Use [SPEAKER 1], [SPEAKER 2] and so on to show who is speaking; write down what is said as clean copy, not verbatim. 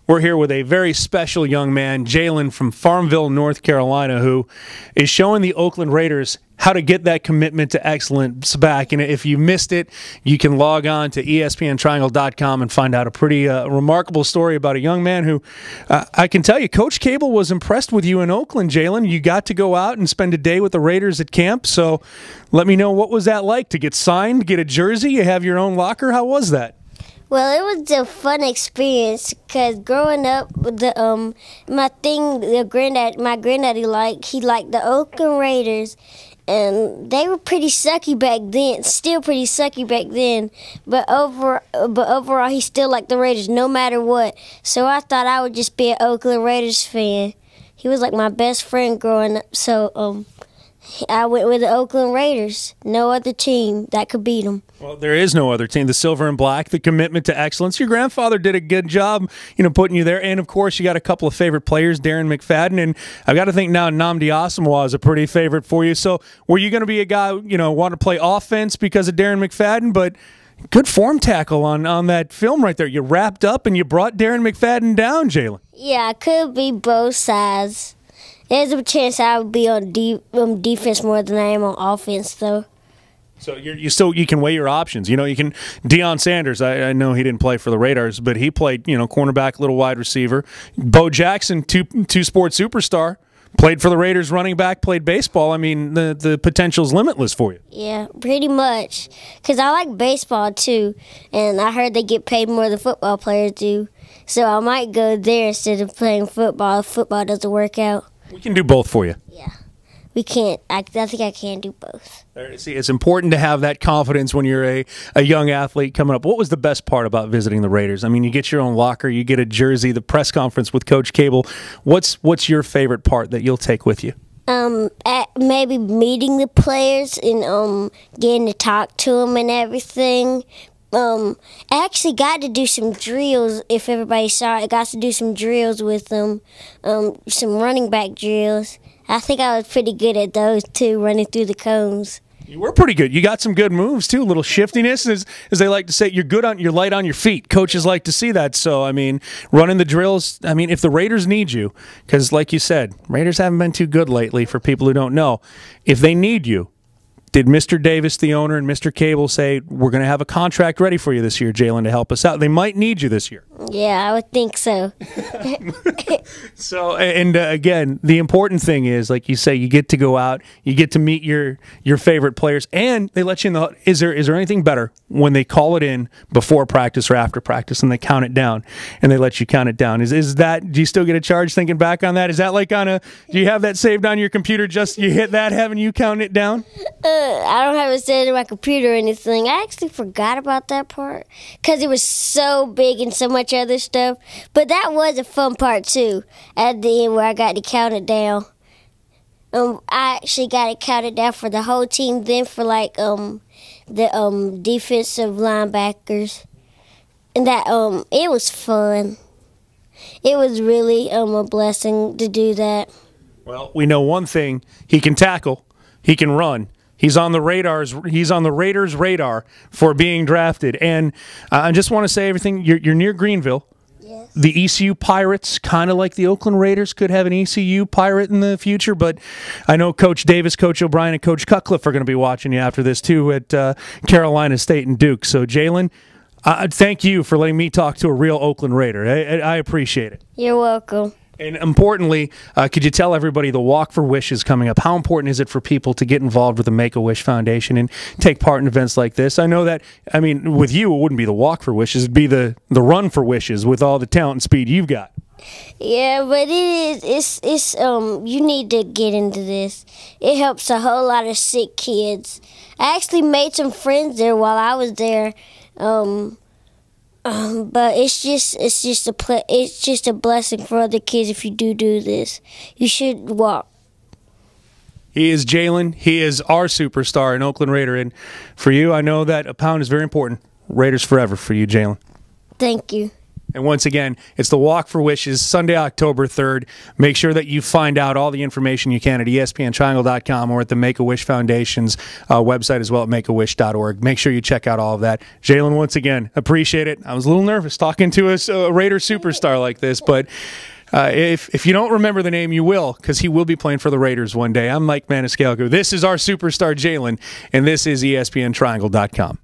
[SPEAKER 1] We're here with a very special young man, Jailen from Farmville, North Carolina, who is showing the Oakland Raiders how to get that commitment to excellence back. And if you missed it, you can log on to ESPNTriangle.com and find out a pretty remarkable story about a young man who, I can tell you, Coach Cable was impressed with you in Oakland, Jailen. You got to go out and spend a day with the Raiders at camp. So let me know, what was that like to get signed, get a jersey, you have your own locker? How was that?
[SPEAKER 2] Well, it was a fun experience because growing up, my granddaddy he liked the Oakland Raiders, and they were pretty sucky back then, still pretty sucky back then. But overall, he still liked the Raiders no matter what. So I thought I would just be an Oakland Raiders fan. He was like my best friend growing up. So I went with the Oakland Raiders. No other team that could beat them.
[SPEAKER 1] Well, there is no other team. The silver and black, the commitment to excellence. Your grandfather did a good job, putting you there. And, of course, you got a couple of favorite players, Darren McFadden. And I've got to think now Nnamdi Asomugha is a pretty favorite for you. So were you going to be a guy, want to play offense because of Darren McFadden? But good form tackle on that film right there. You wrapped up and you brought Darren McFadden down, Jailen.
[SPEAKER 2] Yeah, I could be both sides. There's a chance I would be on defense more than I am on offense, though.
[SPEAKER 1] So you can weigh your options. You can Deion Sanders. I know he didn't play for the Raiders, but he played cornerback, little wide receiver. Bo Jackson, two-sport superstar, played for the Raiders, running back, played baseball. I mean, the potential's limitless for you.
[SPEAKER 2] Yeah, pretty much. Because I like baseball too, and I heard they get paid more than football players do. So I might go there instead of playing football if football doesn't work out.
[SPEAKER 1] We can do both for you.
[SPEAKER 2] Yeah. We can't. I think I can do both.
[SPEAKER 1] See, it's important to have that confidence when you're a young athlete coming up. What was the best part about visiting the Raiders? I mean, you get your own locker, you get a jersey, the press conference with Coach Cable. What's your favorite part that you'll take with you?
[SPEAKER 2] Maybe meeting the players and getting to talk to them and everything. I actually got to do some drills, if everybody saw it. I got to do some drills with them, some running back drills. I think I was pretty good at those, too, running through the cones.
[SPEAKER 1] You were pretty good. You got some good moves, too, a little shiftiness, as they like to say. You're light on your feet. Coaches like to see that. So, I mean, running the drills, I mean, if the Raiders need you, because like you said, Raiders haven't been too good lately for people who don't know. If they need you, did Mr. Davis, the owner, and Mr. Cable say, we're going to have a contract ready for you this year, Jailen, to help us out? They might need you this year.
[SPEAKER 2] Yeah, I would think so.
[SPEAKER 1] So, and again, the important thing is, like you say, you get to go out, you get to meet your favorite players, and they let you know, is there anything better when they call it in before practice or after practice and they count it down, and they let you count it down? Is that, do you still get a charge thinking back on that? Is that like do you have that saved on your computer, just you hit that, having you count it down?
[SPEAKER 2] I don't have it saved in my computer or anything. I actually forgot about that part because it was so big and so much other stuff. But that was a fun part, too, at the end where I got to count it down. I actually got it counted down for the whole team, then for, like, the defensive linebackers. And that, it was fun. It was really a blessing to do that.
[SPEAKER 1] Well, we know one thing. He can tackle. He can run. He's on the Raiders' radar for being drafted. And I just want to say everything. You're near Greenville.
[SPEAKER 2] Yes.
[SPEAKER 1] The ECU Pirates, kind of like the Oakland Raiders, could have an ECU Pirate in the future. But I know Coach Davis, Coach O'Brien, and Coach Cutcliffe are going to be watching you after this, too, at Carolina State and Duke. So, Jailen, thank you for letting me talk to a real Oakland Raider. I appreciate it.
[SPEAKER 2] You're welcome.
[SPEAKER 1] And importantly, could you tell everybody the Walk for Wish is coming up? How important is it for people to get involved with the Make-A-Wish Foundation and take part in events like this? I know that, I mean, with you, it wouldn't be the Walk for Wishes, it'd be the Run for Wishes with all the talent and speed you've got.
[SPEAKER 2] Yeah, but it's you need to get into this. It helps a whole lot of sick kids. I actually made some friends there while I was there. But it's just a blessing for other kids if you do this. You should walk.
[SPEAKER 1] He is Jailen. He is our superstar, an Oakland Raider. And for you, I know that a pound is very important. Raiders forever for you, Jailen.
[SPEAKER 2] Thank you.
[SPEAKER 1] And once again, it's the Walk for Wishes, Sunday, October 3rd. Make sure that you find out all the information you can at espntriangle.com or at the Make-A-Wish Foundation's website as well at makeawish.org. Make sure you check out all of that. Jailen, once again, appreciate it. I was a little nervous talking to a Raider superstar like this, but if you don't remember the name, you will, because he will be playing for the Raiders one day. I'm Mike Maniscalco. This is our superstar, Jailen, and this is espntriangle.com.